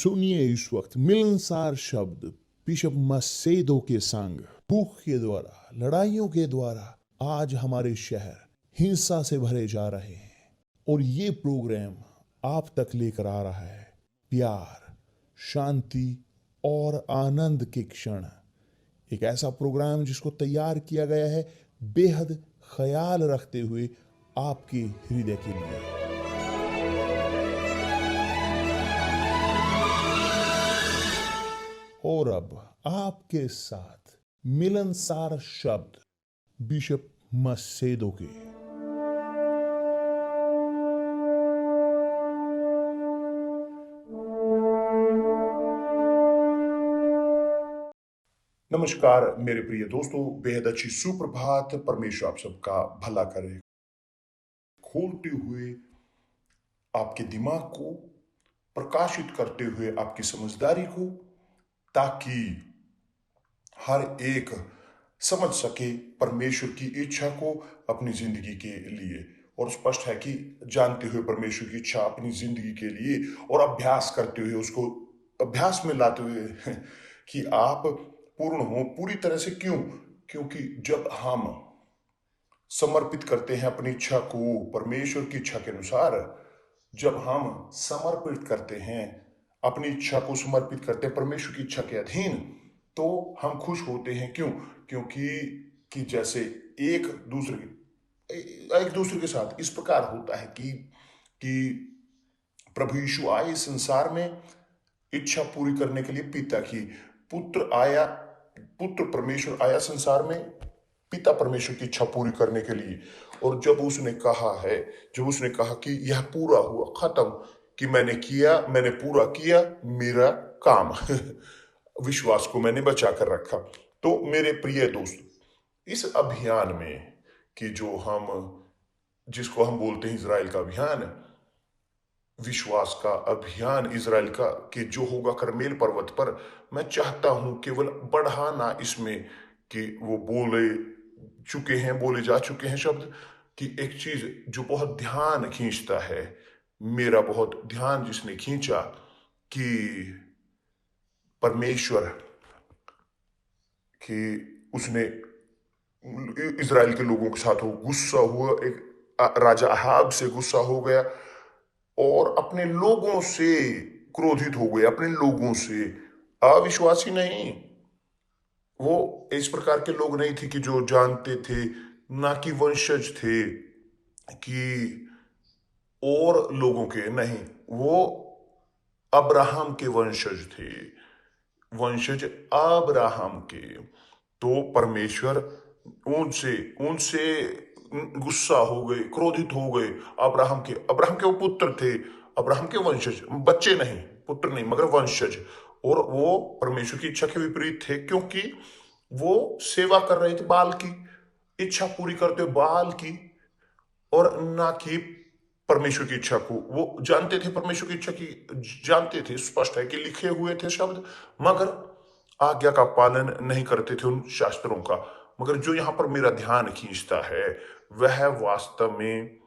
सुनिए इस वक्त मिलनसार शब्द बिशप मसेदो के संग। भूख के द्वारा, लड़ाइयों के द्वारा आज हमारे शहर हिंसा से भरे जा रहे हैं, और ये प्रोग्राम आप तक लेकर आ रहा है प्यार, शांति और आनंद के क्षण। एक ऐसा प्रोग्राम जिसको तैयार किया गया है बेहद ख्याल रखते हुए आपके हृदय के लिए। और अब आपके साथ मिलनसार शब्द बिशप मसेदो के। नमस्कार मेरे प्रिय दोस्तों, बेहद अच्छी सुप्रभात। परमेश्वर आप सबका भला करे। खोलते हुए आपके दिमाग को, प्रकाशित करते हुए आपकी समझदारी को, ताकि हर एक समझ सके परमेश्वर की इच्छा को अपनी जिंदगी के लिए। और स्पष्ट है कि जानते हुए परमेश्वर की इच्छा अपनी जिंदगी के लिए और अभ्यास करते हुए, उसको अभ्यास में लाते हुए कि आप पूर्ण हो पूरी तरह से। क्यों? क्योंकि जब हम समर्पित करते हैं अपनी इच्छा को परमेश्वर की इच्छा के अनुसार, जब हम समर्पित करते हैं अपनी इच्छा को, समर्पित करते हैं परमेश्वर की इच्छा के अधीन, तो हम खुश होते हैं। क्यों? क्योंकि जैसे एक दूसरे के साथ इस प्रकार होता है कि प्रभु यीशु आए इस संसार में इच्छा पूरी करने के लिए पिता की। पुत्र परमेश्वर आया संसार में पिता परमेश्वर की इच्छा पूरी करने के लिए। और जब उसने कहा कि यह पूरा हुआ, खत्म, कि मैंने पूरा किया मेरा काम विश्वास को मैंने बचा कर रखा। तो मेरे प्रिय दोस्त, इस अभियान में कि जिसको हम बोलते हैं इजराइल का अभियान, विश्वास का अभियान इजराइल का, कि जो होगा करमेल पर्वत पर, मैं चाहता हूं केवल बढ़ाना इसमें कि वो बोले जा चुके हैं शब्द, कि एक चीज जो बहुत ध्यान खींचता है, मेरा बहुत ध्यान जिसने खींचा, कि परमेश्वर कि उसने इजराइल के लोगों के साथ गुस्सा हुआ। एक राजा अहाब से गुस्सा हो गया और अपने लोगों से क्रोधित हो गया, अपने लोगों से। अविश्वासी नहीं, वो इस प्रकार के लोग नहीं थे कि जो जानते थे, ना कि वंशज थे कि और लोगों के, नहीं, वो अब्राहम के वंशज थे, वंशज अब्राहम के। तो परमेश्वर उनसे गुस्सा हो गए, क्रोधित हो गए। अब्राहम के वो पुत्र थे, अब्राहम के वंशज, बच्चे नहीं, पुत्र नहीं, मगर वंशज। और वो परमेश्वर की इच्छा के विपरीत थे, क्योंकि वो सेवा कर रहे थे बाल की, इच्छा पूरी करते हुए बाल की, और ना कि परमेश्वर की इच्छा को। वो जानते थे परमेश्वर की इच्छा की, जानते थे, स्पष्ट है कि लिखे हुए थे शब्द, मगर आज्ञा का पालन नहीं करते थे उन शास्त्रों का। मगर जो यहां पर मेरा ध्यान खींचता है, वह वास्तव में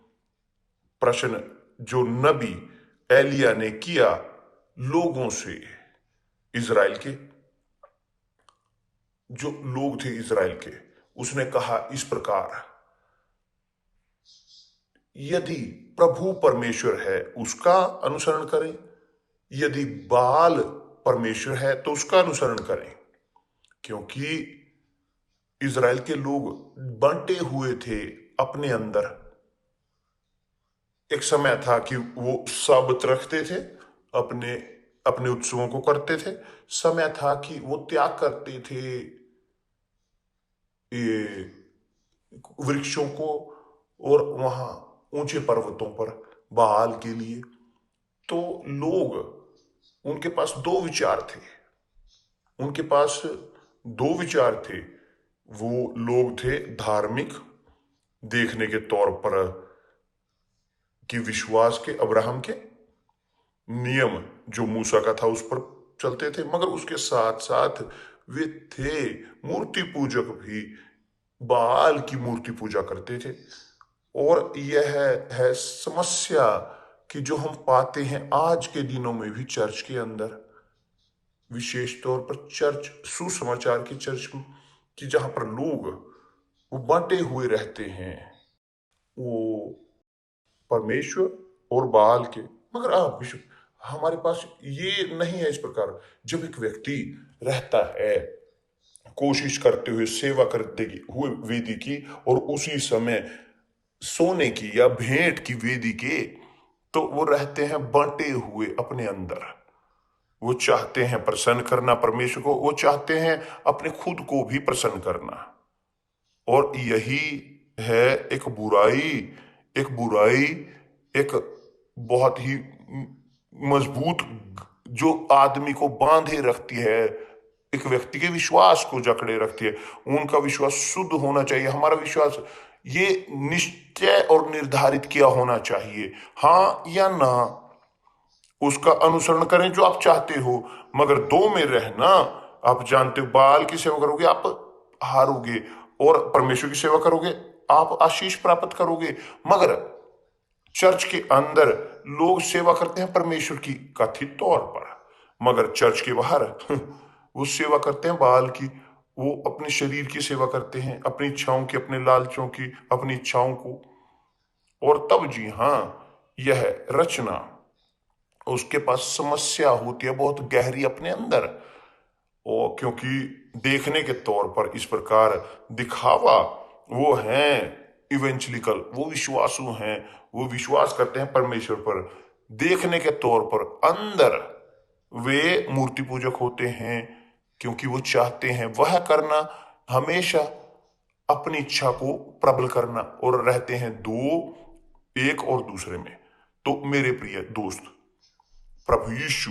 प्रश्न जो नबी एलिया ने किया लोगों से, इजराइल के जो लोग थे इजराइल के, उसने कहा इस प्रकार, यदि प्रभु परमेश्वर है उसका अनुसरण करें, यदि बाल परमेश्वर है तो उसका अनुसरण करें। क्योंकि इजराइल के लोग बंटे हुए थे अपने अंदर। एक समय था कि वो साबत रखते थे, अपने उत्सवों को करते थे। समय था कि वो त्याग करते थे ये वृक्षों को, और वहां ऊंचे पर्वतों पर बाल के लिए। तो उनके पास दो विचार थे। वो लोग थे धार्मिक देखने के तौर पर, कि विश्वास के, अब्राहम के नियम जो मूसा का था उस पर चलते थे, मगर उसके साथ साथ वे थे मूर्ति पूजक भी, बाल की मूर्ति पूजा करते थे। और यह है समस्या कि जो हम पाते हैं आज के दिनों में भी चर्च के अंदर, विशेष तौर पर चर्च, सुसमाचार की चर्च की जहां पर लोग वो बांटे हुए रहते हैं, वो परमेश्वर और बाल के। मगर आप विश्व हमारे पास ये नहीं है इस प्रकार। जब एक व्यक्ति रहता है कोशिश करते हुए, सेवा करते हुए वेदी की, और उसी समय सोने की या भेंट की वेदी के, तो वो रहते हैं बांटे हुए अपने अंदर। वो चाहते हैं प्रसन्न करना परमेश्वर को, वो चाहते हैं अपने खुद को भी प्रसन्न करना। और यही है एक बुराई, एक बहुत ही मजबूत, जो आदमी को बांधे रखती है, एक व्यक्ति के विश्वास को जकड़े रखती है। उनका विश्वास शुद्ध होना चाहिए। हमारा विश्वास ये निश्चय और निर्धारित किया होना चाहिए, हाँ या ना। उसका अनुसरण करें जो आप चाहते हो, मगर दो में रहना। आप जानते हो, बाल की सेवा करोगे आप हारोगे, और परमेश्वर की सेवा करोगे आप आशीष प्राप्त करोगे। मगर चर्च के अंदर लोग सेवा करते हैं परमेश्वर की कथित तौर पर, मगर चर्च के बाहर वो सेवा करते हैं बाल की। वो अपने शरीर की सेवा करते हैं, अपनी इच्छाओं की, अपने लालचों की, अपनी इच्छाओं को। और तब जी हाँ, यह रचना, उसके पास समस्या होती है बहुत गहरी अपने अंदर। और क्योंकि देखने के तौर पर इस प्रकार दिखावा, वो हैं इवेंचुअलिकल, वो विश्वासु हैं, वो विश्वास करते हैं परमेश्वर पर। देखने के तौर पर अंदर वे मूर्ति पूजक होते हैं, क्योंकि वो चाहते हैं वह करना, हमेशा अपनी इच्छा को प्रबल करना, और रहते हैं दो एक और दूसरे में। तो मेरे प्रिय दोस्त, प्रभु यीशु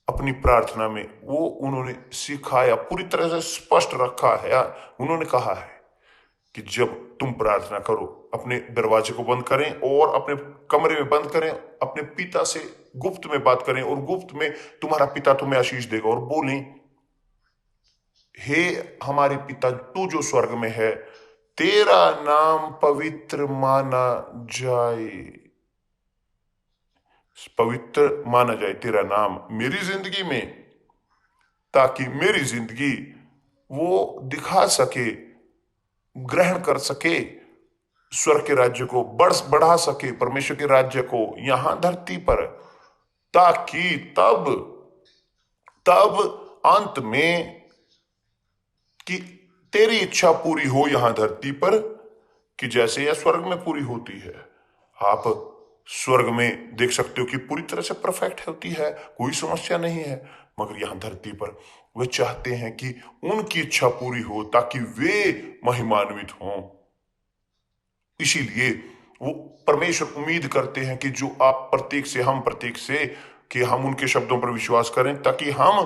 अपनी प्रार्थना में वो उन्होंने सिखाया, पूरी तरह से स्पष्ट रखा है। उन्होंने कहा है कि जब तुम प्रार्थना करो, अपने दरवाजे को बंद करें और अपने कमरे में बंद करें, अपने पिता से गुप्त में बात करें, और गुप्त में तुम्हारा पिता तुम्हें आशीष देगा। और बोलें, हे हमारे पिता तू जो स्वर्ग में है, तेरा नाम पवित्र माना जाए, पवित्र माना जाए तेरा नाम मेरी जिंदगी में, ताकि मेरी जिंदगी वो दिखा सके, ग्रहण कर सके, स्वर्ग के राज्य को बढ़ा सके, परमेश्वर के राज्य को यहां धरती पर, ताकि तब तब अंत में कि तेरी इच्छा पूरी हो यहां धरती पर, कि जैसे यह स्वर्ग में पूरी होती है। आप स्वर्ग में देख सकते हो कि पूरी तरह से परफेक्ट होती है, कोई समस्या नहीं है। मगर यहां धरती पर वे चाहते हैं कि उनकी इच्छा पूरी हो, ताकि वे महिमान्वित हों। इसीलिए वो परमेश्वर उम्मीद करते हैं कि जो आप प्रत्येक से, हम प्रत्येक से, कि हम उनके शब्दों पर विश्वास करें, ताकि हम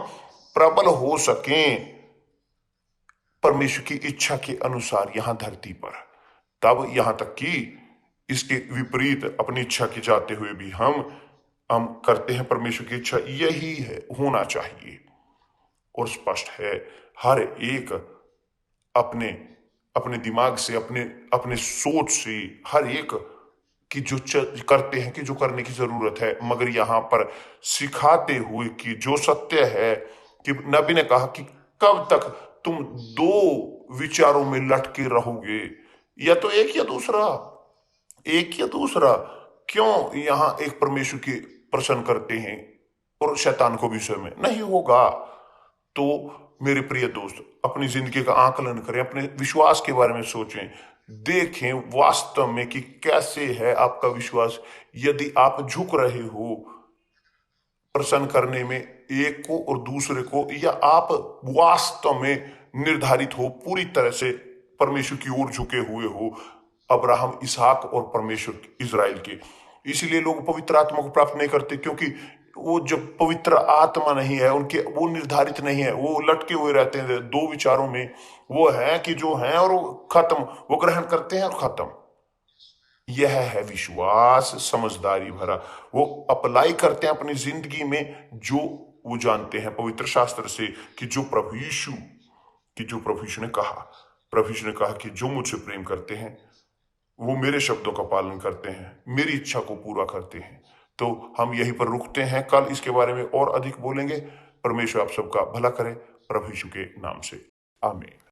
प्रबल हो सकें परमेश्वर की इच्छा के अनुसार यहां धरती पर। तब यहां तक कि इसके विपरीत अपनी इच्छा के जाते हुए भी हम करते हैं परमेश्वर की इच्छा। यही है होना चाहिए। और स्पष्ट है, हर एक अपने अपने दिमाग से, अपने अपने सोच से, हर एक की जो करते हैं कि जो करने की जरूरत है, मगर यहां पर सिखाते हुए कि जो सत्य है, कि नबी ने कहा कि कब तक तुम दो विचारों में लटके रहोगे, या तो एक या दूसरा, एक या दूसरा। क्यों यहां एक परमेश्वर की प्रसन्न करते हैं और शैतान को भी स्वयं नहीं होगा। तो मेरे प्रिय दोस्त, अपनी जिंदगी का आकलन करें, अपने विश्वास के बारे में सोचें, देखें वास्तव में कि कैसे है आपका विश्वास। यदि आप झुक रहे हो प्रसन्न करने में एक को और दूसरे को, या आप वास्तव में निर्धारित हो, पूरी तरह से परमेश्वर की ओर झुके हुए हो, अब्राहम, इसहाक और परमेश्वर इजराइल के। इसलिए लोग पवित्र आत्मा को प्राप्त नहीं करते, क्योंकि वो जब पवित्र आत्मा नहीं है उनके, वो निर्धारित नहीं है, वो लटके हुए रहते हैं दो विचारों में। वो है कि जो है और वो खत्म, वो ग्रहण करते हैं और खत्म। यह है विश्वास समझदारी भरा। वो अप्लाई करते हैं अपनी जिंदगी में, जो वो जानते हैं पवित्र शास्त्र से, कि जो प्रभु यीशु ने कहा, प्रभु यीशु ने कहा कि जो मुझसे प्रेम करते हैं वो मेरे शब्दों का पालन करते हैं, मेरी इच्छा को पूरा करते हैं। तो हम यहीं पर रुकते हैं, कल इसके बारे में और अधिक बोलेंगे। परमेश्वर आप सबका भला करे, प्रभु यीशु के नाम से, आमीन।